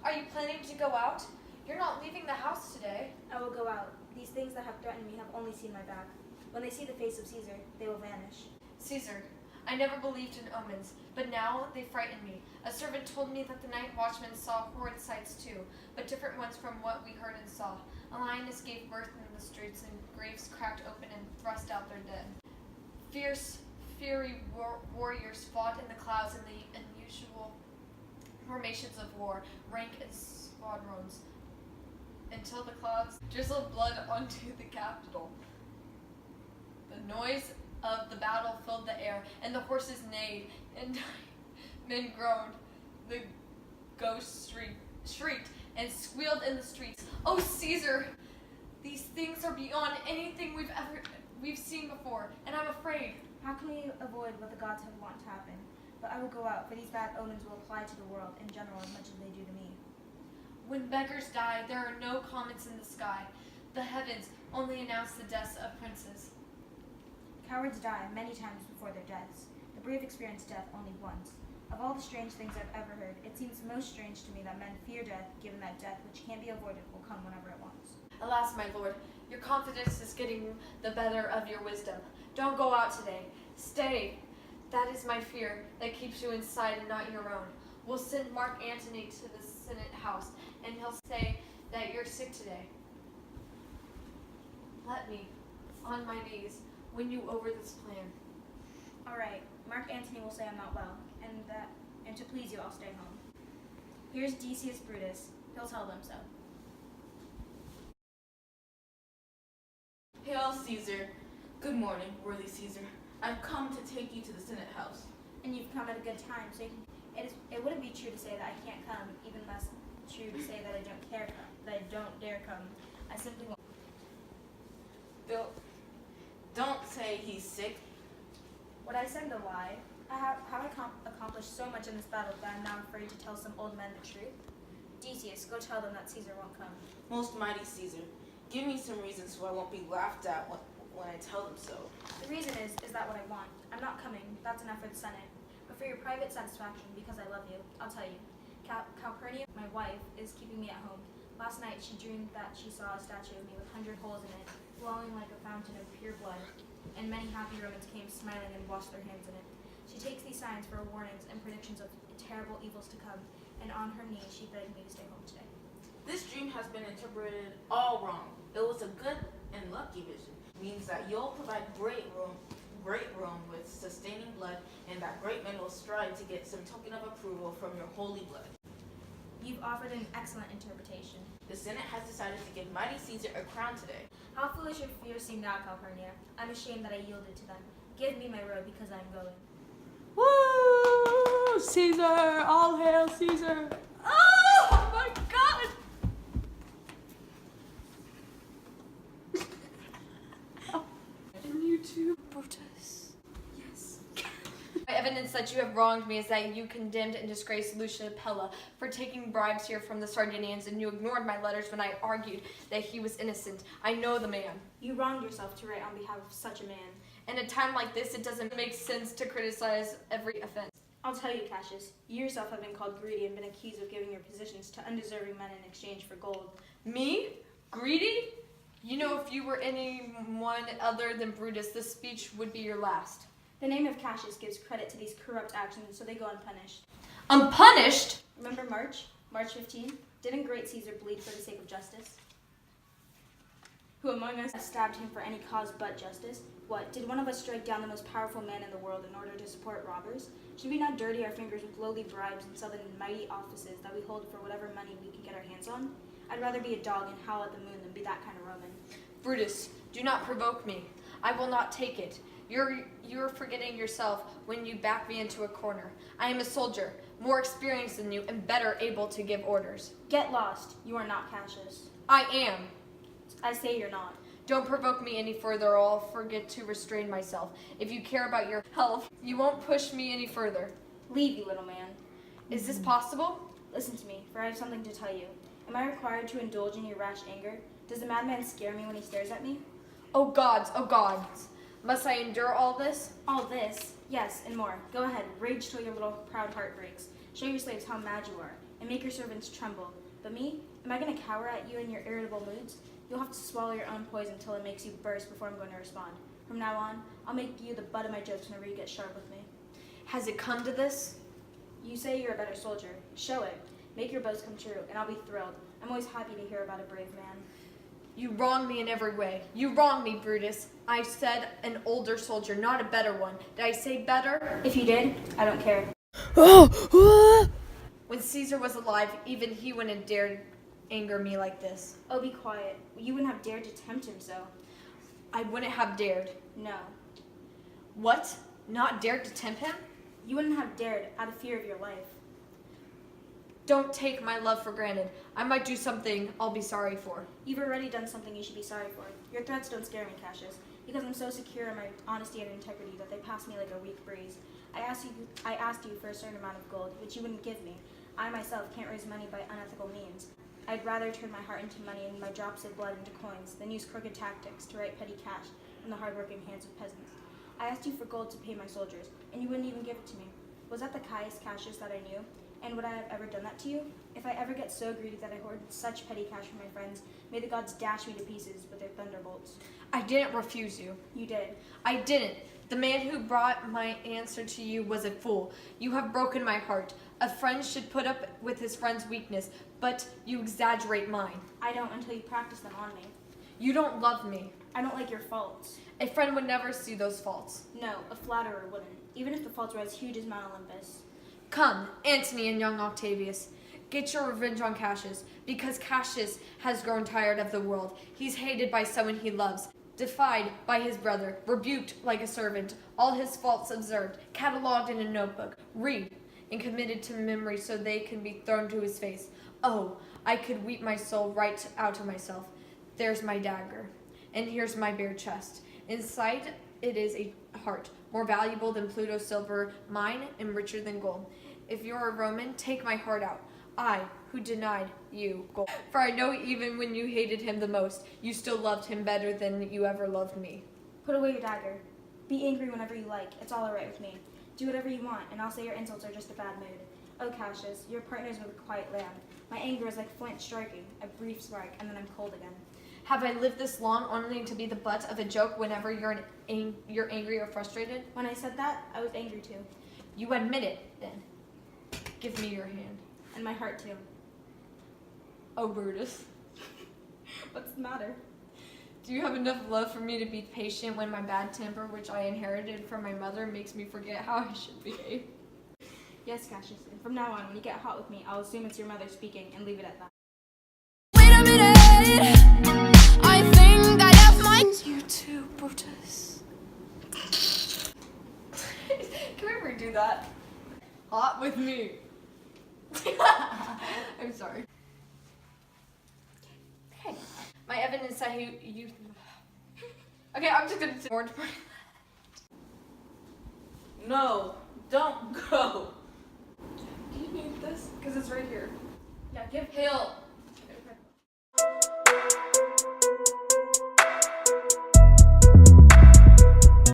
Are you planning to go out? You're not leaving the house today. I will go out. These things that have threatened me have only seen my back. When they see the face of Caesar, they will vanish. Caesar, I never believed in omens, but now they frighten me. A servant told me that the night watchmen saw horrid sights too, but different ones from what we heard and saw. A lioness gave birth in the streets, and graves cracked open and thrust out their dead. Fierce, fiery warriors fought in the clouds in the unusual formations of war, rank and squadrons, until the clouds drizzled blood onto the Capitol. The noise of the battle filled the air, and the horses neighed, and men groaned. The ghosts shrieked and squealed in the streets. Oh, Caesar! These things are beyond anything we've seen before, and I'm afraid. How can we avoid what the gods have want to happen? But I will go out, for these bad omens will apply to the world in general as much as they do to me. When beggars die, there are no comets in the sky. The heavens only announce the deaths of princes. Cowards die many times before their deaths. The brave experience death only once. Of all the strange things I've ever heard, it seems most strange to me that men fear death, given that death, which can't be avoided, will come whenever it wants. Alas, my lord, your confidence is getting the better of your wisdom. Don't go out today. Stay. That is my fear that keeps you inside and not your own. We'll send Mark Antony to the Senate house, and he'll say that you're sick today. Let me, on my knees, win you over this plan. All right, Mark Antony will say I'm not well, and to please you, I'll stay home. Here's Decius Brutus. He'll tell them so. Hail, Caesar. Good morning, worthy Caesar. I've come to take you to the Senate house. And you've come at a good time, so it wouldn't be true to say that I can't come, even less true to say that I don't dare come. I simply won't. Don't say he's sick. Would I send a lie? I have accomplished so much in this battle that I'm now afraid to tell some old men the truth. Decius, go tell them that Caesar won't come. Most mighty Caesar, give me some reasons so I won't be laughed at when I tell them so. The reason is that what I want. I'm not coming. That's enough for the Senate. But for your private satisfaction, because I love you, I'll tell you. Calpurnia, my wife, is keeping me at home. Last night she dreamed that she saw a statue of me with 100 holes in it, flowing like a fountain of pure blood, and many happy Romans came smiling and washed their hands in it. She takes these signs for warnings and predictions of terrible evils to come, and on her knees she begged me to stay home today. This dream has been interpreted all wrong. It was a good and lucky vision. It means that you'll provide great room with sustaining blood, and that great men will strive to get some token of approval from your holy blood. You've offered an excellent interpretation. The Senate has decided to give mighty Caesar a crown today. How foolish your fears seem now, Calpurnia. I'm ashamed that I yielded to them. Give me my robe because I'm going. Woo! Caesar! All hail Caesar! Oh my God! And you too, Brutus. Yes. Evidence that you have wronged me is that you condemned and disgraced Lucia Pella for taking bribes here from the Sardinians, and you ignored my letters when I argued that he was innocent. I know the man. You wronged yourself to write on behalf of such a man. In a time like this, it doesn't make sense to criticize every offense. I'll tell you, Cassius, you yourself have been called greedy and been accused of giving your positions to undeserving men in exchange for gold. Me? Greedy? You know, if you were anyone other than Brutus, this speech would be your last. The name of Cassius gives credit to these corrupt actions, so they go unpunished. Unpunished? Remember March 15? Didn't great Caesar bleed for the sake of justice? Who among us stabbed him for any cause but justice? What, did one of us strike down the most powerful man in the world in order to support robbers? Should we not dirty our fingers with lowly bribes and sell them in mighty offices that we hold for whatever money we can get our hands on? I'd rather be a dog and howl at the moon than be that kind of Roman. Brutus, do not provoke me. I will not take it. You're forgetting yourself when you back me into a corner. I am a soldier, more experienced than you, and better able to give orders. Get lost. You are not Cassius. I am. I say you're not. Don't provoke me any further, or I'll forget to restrain myself. If you care about your health, you won't push me any further. Leave, you little man. Is this possible? Listen to me, for I have something to tell you. Am I required to indulge in your rash anger? Does the madman scare me when he stares at me? Oh gods, oh gods. Must I endure all this? All this? Yes, and more. Go ahead, rage till your little proud heart breaks. Show your slaves how mad you are. and make your servants tremble. But me? Am I going to cower at you in your irritable moods? You'll have to swallow your own poison until it makes you burst before I'm going to respond. From now on, I'll make you the butt of my jokes whenever you get sharp with me. Has it come to this? You say you're a better soldier. Show it. Make your boast come true, and I'll be thrilled. I'm always happy to hear about a brave man. You wrong me in every way. You wrong me, Brutus. I said an older soldier, not a better one. Did I say better? If you did, I don't care. When Caesar was alive, even he wouldn't have dared anger me like this. Oh, be quiet. You wouldn't have dared to tempt him so. I wouldn't have dared. No. What? Not dared to tempt him? You wouldn't have dared out of fear of your life. Don't take my love for granted. I might do something I'll be sorry for. You've already done something you should be sorry for. Your threats don't scare me, Cassius, because I'm so secure in my honesty and integrity that they pass me like a weak breeze. I asked you for a certain amount of gold, which you wouldn't give me. I myself can't raise money by unethical means. I'd rather turn my heart into money and my drops of blood into coins than use crooked tactics to write petty cash from the hard-working hands of peasants. I asked you for gold to pay my soldiers, and you wouldn't even give it to me. Was that the Caius Cassius that I knew? And would I have ever done that to you? If I ever get so greedy that I hoard such petty cash from my friends, may the gods dash me to pieces with their thunderbolts. I didn't refuse you. You did. I didn't. The man who brought my answer to you was a fool. You have broken my heart. A friend should put up with his friend's weakness, but you exaggerate mine. I don't until you practice them on me. You don't love me. I don't like your faults. A friend would never see those faults. No, a flatterer wouldn't, even if the faults were as huge as Mount Olympus. Come, Antony and young Octavius, get your revenge on Cassius, because Cassius has grown tired of the world. He's hated by someone he loves, defied by his brother, rebuked like a servant, all his faults observed, catalogued in a notebook, read, and committed to memory so they can be thrown to his face. Oh, I could weep my soul right out of myself. There's my dagger, and here's my bare chest. Inside it is a heart, more valuable than Pluto's silver mine and richer than gold. If you're a Roman, take my heart out. I, who denied you gold. For I know even when you hated him the most, you still loved him better than you ever loved me. Put away your dagger. Be angry whenever you like. It's all right with me. Do whatever you want, and I'll say your insults are just a bad mood. Oh, Cassius, your partner's with a quiet lamb. My anger is like flint striking, a brief spark, and then I'm cold again. Have I lived this long only to be the butt of a joke whenever you're angry or frustrated? When I said that, I was angry too. You admit it, then. Give me your hand. And my heart too. Oh, Brutus. What's the matter? Do you have enough love for me to be patient when my bad temper, which I inherited from my mother, makes me forget how I should behave? Yes, Cassius, and from now on, when you get hot with me, I'll assume it's your mother speaking and leave it at that. Wait a minute, I think I have my... You too, Brutus. Can we redo that? Hot with me. I'm sorry. Okay. My evidence that you... Okay, I'm just gonna... No, don't go. Do you need this? Because it's right here. Yeah, give Hill.